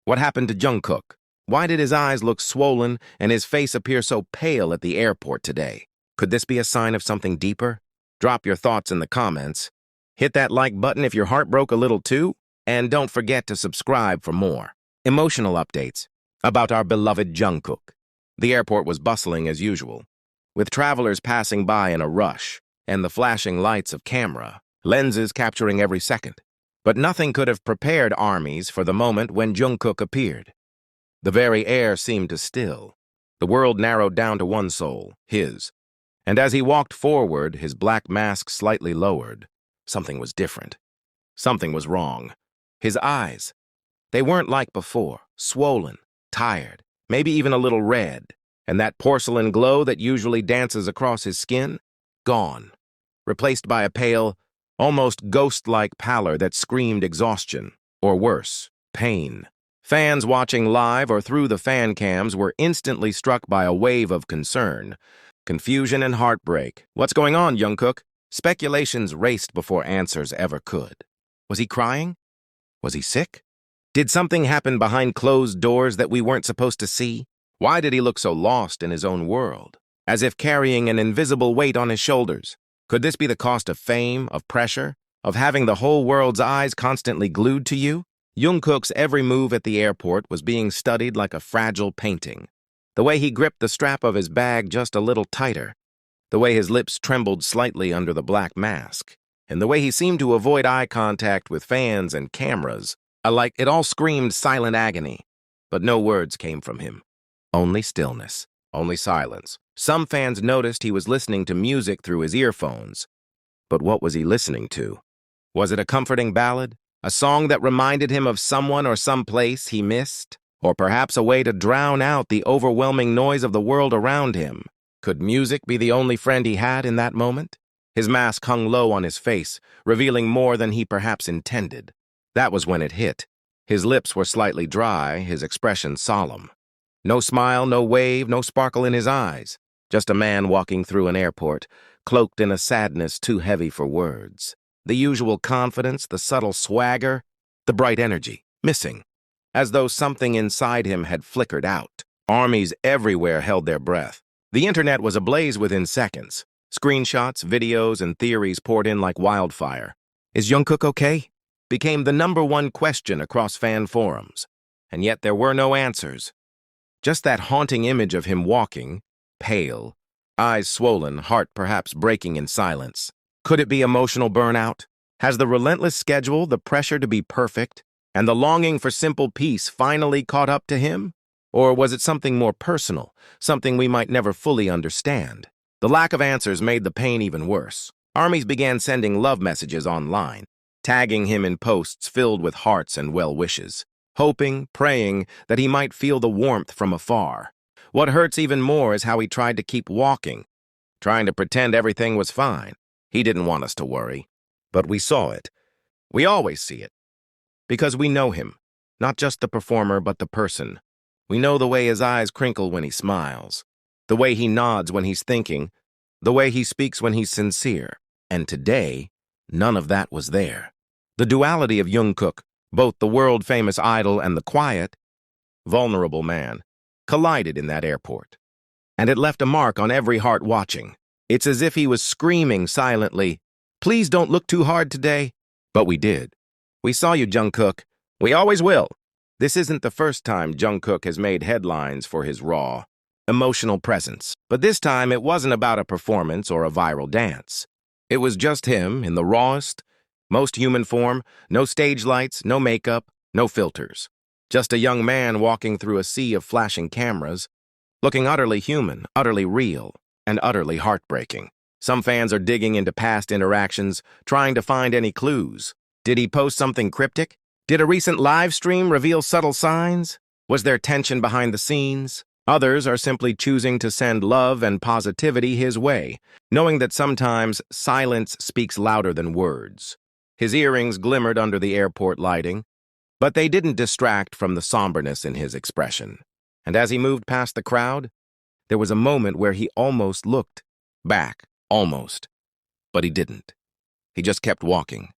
What happened to Jungkook? Why did his eyes look swollen and his face appear so pale at the airport today? Could this be a sign of something deeper? Drop your thoughts in the comments. Hit that like button if your heart broke a little too, and don't forget to subscribe for more emotional updates about our beloved Jungkook. The airport was bustling as usual, with travelers passing by in a rush and the flashing lights of camera, lenses capturing every second. But nothing could have prepared armies for the moment when Jungkook appeared. The very air seemed to still. The world narrowed down to one soul, his. And as he walked forward, his black mask slightly lowered, something was different. Something was wrong. His eyes. They weren't like before, swollen, tired, maybe even a little red. And that porcelain glow that usually dances across his skin, gone. Replaced by a pale, almost ghost-like pallor that screamed exhaustion, or worse, pain. Fans watching live or through the fan cams were instantly struck by a wave of concern, confusion and heartbreak. What's going on, Jungkook? Speculations raced before answers ever could. Was he crying? Was he sick? Did something happen behind closed doors that we weren't supposed to see? Why did he look so lost in his own world, as if carrying an invisible weight on his shoulders? Could this be the cost of fame, of pressure, of having the whole world's eyes constantly glued to you? Jungkook's every move at the airport was being studied like a fragile painting. The way he gripped the strap of his bag just a little tighter, the way his lips trembled slightly under the black mask, and the way he seemed to avoid eye contact with fans and cameras, alike it all screamed silent agony. But no words came from him. Only stillness, only silence. Some fans noticed he was listening to music through his earphones. But what was he listening to? Was it a comforting ballad? A song that reminded him of someone or some place he missed? Or perhaps a way to drown out the overwhelming noise of the world around him? Could music be the only friend he had in that moment? His mask hung low on his face, revealing more than he perhaps intended. That was when it hit. His lips were slightly dry, his expression solemn. No smile, no wave, no sparkle in his eyes. Just a man walking through an airport, cloaked in a sadness too heavy for words. The usual confidence, the subtle swagger, the bright energy, missing, as though something inside him had flickered out. Armies everywhere held their breath. The internet was ablaze within seconds. Screenshots, videos, and theories poured in like wildfire. Is Jungkook okay? Became the #1 question across fan forums. And yet there were no answers. Just that haunting image of him walking, pale, eyes swollen, heart perhaps breaking in silence. Could it be emotional burnout? Has the relentless schedule, the pressure to be perfect, and the longing for simple peace finally caught up to him? Or was it something more personal, something we might never fully understand? The lack of answers made the pain even worse. Armies began sending love messages online, tagging him in posts filled with hearts and well wishes, hoping, praying that he might feel the warmth from afar. What hurts even more is how he tried to keep walking, trying to pretend everything was fine. He didn't want us to worry, but we saw it. We always see it. Because we know him, not just the performer, but the person. We know the way his eyes crinkle when he smiles, the way he nods when he's thinking, the way he speaks when he's sincere. And today, none of that was there. The duality of Jungkook, both the world-famous idol and the quiet, vulnerable man, collided in that airport. And it left a mark on every heart watching. It's as if he was screaming silently, "Please don't look too hard today." But we did. We saw you, Jungkook. We always will. This isn't the first time Jungkook has made headlines for his raw, emotional presence. But this time it wasn't about a performance or a viral dance. It was just him in the rawest, most human form, no stage lights, no makeup, no filters. Just a young man walking through a sea of flashing cameras, looking utterly human, utterly real, and utterly heartbreaking. Some fans are digging into past interactions, trying to find any clues. Did he post something cryptic? Did a recent live stream reveal subtle signs? Was there tension behind the scenes? Others are simply choosing to send love and positivity his way, knowing that sometimes silence speaks louder than words. His earrings glimmered under the airport lighting, but they didn't distract from the somberness in his expression. And as he moved past the crowd, there was a moment where he almost looked back, almost. But he didn't. He just kept walking,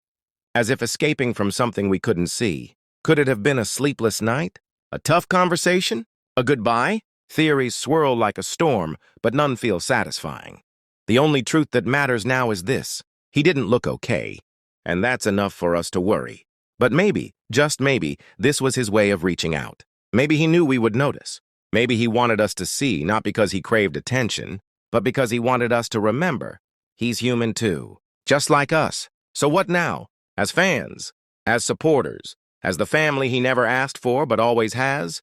as if escaping from something we couldn't see. Could it have been a sleepless night? A tough conversation? A goodbye? Theories swirl like a storm, but none feel satisfying. The only truth that matters now is this: he didn't look okay, and that's enough for us to worry. But maybe, just maybe, this was his way of reaching out. Maybe he knew we would notice. Maybe he wanted us to see, not because he craved attention, but because he wanted us to remember. He's human too, just like us. So what now? As fans, as supporters, as the family he never asked for but always has?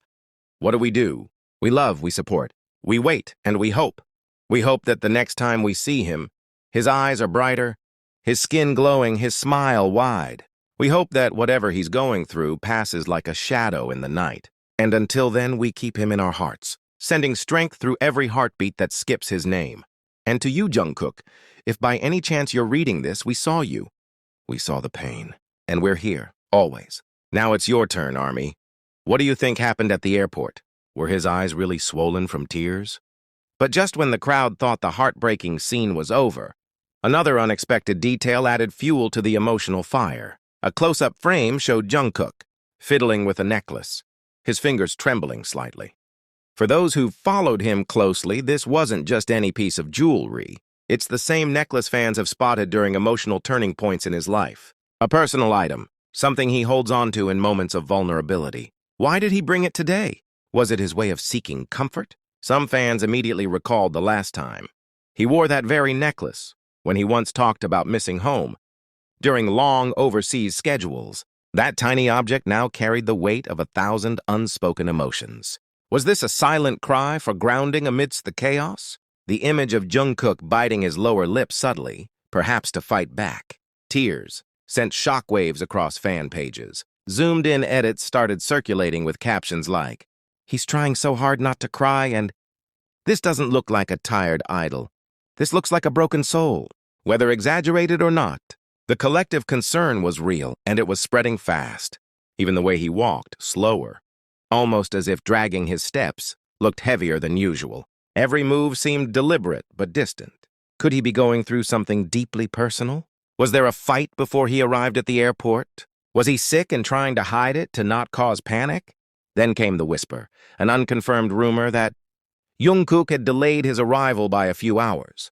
What do? We love, we support. We wait, and we hope. We hope that the next time we see him, his eyes are brighter, his skin glowing, his smile wide. We hope that whatever he's going through passes like a shadow in the night. And until then, we keep him in our hearts, sending strength through every heartbeat that skips his name. And to you, Jungkook, if by any chance you're reading this, we saw you. We saw the pain. And we're here, always. Now it's your turn, Army. What do you think happened at the airport? Were his eyes really swollen from tears? But just when the crowd thought the heartbreaking scene was over, another unexpected detail added fuel to the emotional fire. A close-up frame showed Jungkook, fiddling with a necklace, his fingers trembling slightly. For those who followed him closely, this wasn't just any piece of jewelry. It's the same necklace fans have spotted during emotional turning points in his life. A personal item, something he holds on to in moments of vulnerability. Why did he bring it today? Was it his way of seeking comfort? Some fans immediately recalled the last time. He wore that very necklace when he once talked about missing home. During long overseas schedules, that tiny object now carried the weight of 1,000 unspoken emotions. Was this a silent cry for grounding amidst the chaos? The image of Jungkook biting his lower lip subtly, perhaps to fight back. Tears sent shockwaves across fan pages. Zoomed-in edits started circulating with captions like, "He's trying so hard not to cry," and "This doesn't look like a tired idol. This looks like a broken soul." Whether exaggerated or not, the collective concern was real, and it was spreading fast. Even the way he walked, slower, almost as if dragging his steps, looked heavier than usual. Every move seemed deliberate but distant. Could he be going through something deeply personal? Was there a fight before he arrived at the airport? Was he sick and trying to hide it to not cause panic? Then came the whisper, an unconfirmed rumor that Jungkook had delayed his arrival by a few hours.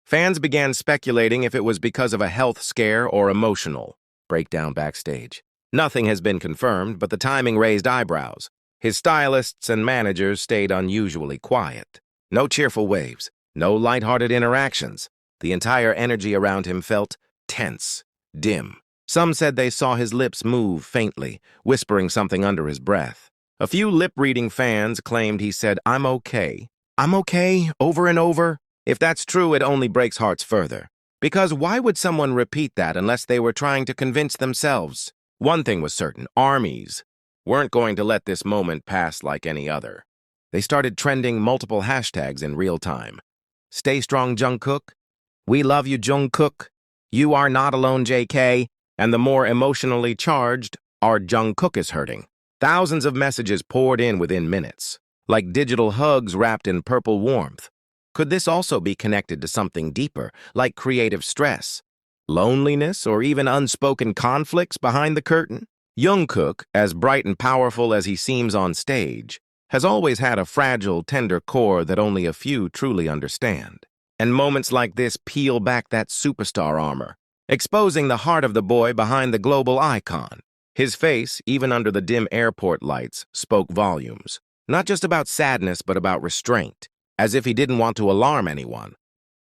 Fans began speculating if it was because of a health scare or emotional breakdown backstage. Nothing has been confirmed, but the timing raised eyebrows. His stylists and managers stayed unusually quiet. No cheerful waves, no lighthearted interactions. The entire energy around him felt tense, dim. Some said they saw his lips move faintly, whispering something under his breath. A few lip-reading fans claimed he said, I'm okay, over and over. If that's true, it only breaks hearts further. Because why would someone repeat that unless they were trying to convince themselves? One thing was certain, armies weren't going to let this moment pass like any other. They started trending multiple hashtags in real time. Stay strong, Jungkook. We love you, Jungkook. You are not alone, JK. And the more emotionally charged, our Jungkook is hurting. Thousands of messages poured in within minutes, like digital hugs wrapped in purple warmth. Could this also be connected to something deeper, like creative stress, loneliness, or even unspoken conflicts behind the curtain? Jungkook, as bright and powerful as he seems on stage, has always had a fragile, tender core that only a few truly understand. And moments like this peel back that superstar armor, exposing the heart of the boy behind the global icon. His face, even under the dim airport lights, spoke volumes. Not just about sadness, but about restraint, as if he didn't want to alarm anyone.